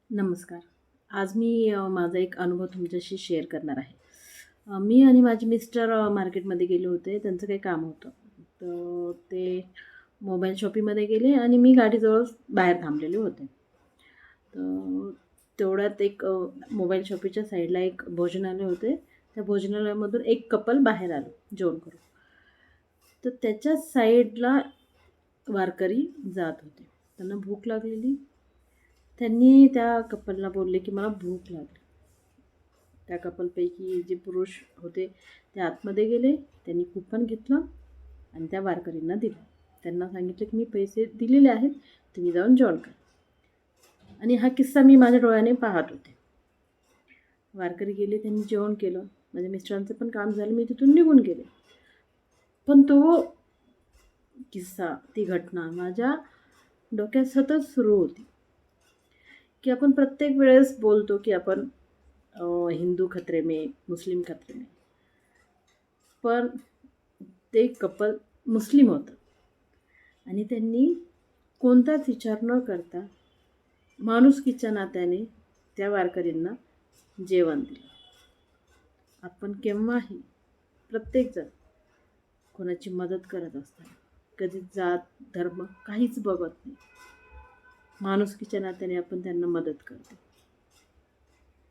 नमस्कार. आज मी माझा एक अनुभव तुमच्याशी शेअर करणार आहे. मी आणि माझे मिस्टर मार्केटमध्ये गेले होते. त्यांचं काही काम होतं. तर ते मोबाईल शॉपीमध्ये गेले आणि मी गाडीजवळ बाहेर थांबलेले होते. तर तेवढ्यात एक मोबाईल शॉपीच्या साईडला एक भोजनालय होते. त्या भोजनालयामधून एक कपल बाहेर आलं जेवण करून. तर त्याच्या साईडला वारकरी जात होते. त्यांना भूक लागलेली. त्यांनी त्या कपलला बोलले, की मला भूक लागली. त्या कपलपैकी जे पुरुष होते ते आतमध्ये गेले. त्यांनी कुपन घेतलं आणि त्या वारकरींना दिलं. त्यांना सांगितलं, की मी पैसे दिलेले आहेत, तुम्ही जाऊन जेवण करा. आणि हा किस्सा मी माझ्या डोळ्याने पाहत होते. वारकरी गेले, त्यांनी जेवण केलं. माझ्या मिस्टरांचं पण काम झालं, मी तिथून निघून गेले. पण तो किस्सा, ती घटना माझ्या डोक्यात सतत सुरू होती, की आपण प्रत्येक वेळेस बोलतो, की आपण हिंदू खतरे में, मुस्लिम खतरे में. पण ते कपल मुस्लिम होतं आणि त्यांनी कोणताच विचार न करता माणुसकीच्या नात्याने त्या वारकरींना जेवण दिलं. आपण केव्हाही प्रत्येकजण कोणाची मदत करत असताना कधी जात, धर्म काहीच बघत नाही. माणुसकीच्या नात्याने आपण त्यांना मदत करतो.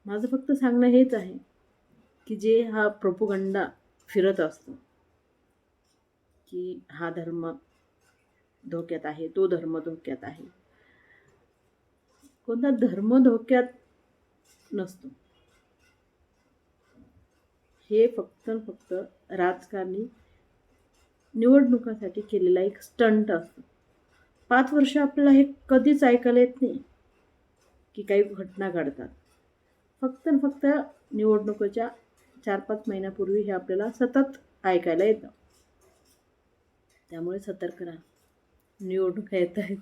माझं फक्त सांगणं हेच आहे, की जे हा प्रोपगंडा फिरत असतो, की हा धर्म धोक्यात आहे, तो धर्म धोक्यात आहे. कोणता धर्म धोक्यात नसतो. हे फक्त राजकारणी निवडणुकासाठी केलेला एक स्टंट असतो. 5 वर्ष आपल्याला हे कधीच ऐकायला येत नाही, की काही घटना घडतात. फक्त निवडणुकीच्या 4-5 महिन्यापूर्वी हे आपल्याला सतत ऐकायला येतं. त्यामुळे सतर्क राहा. निवडणुका येत आहेत.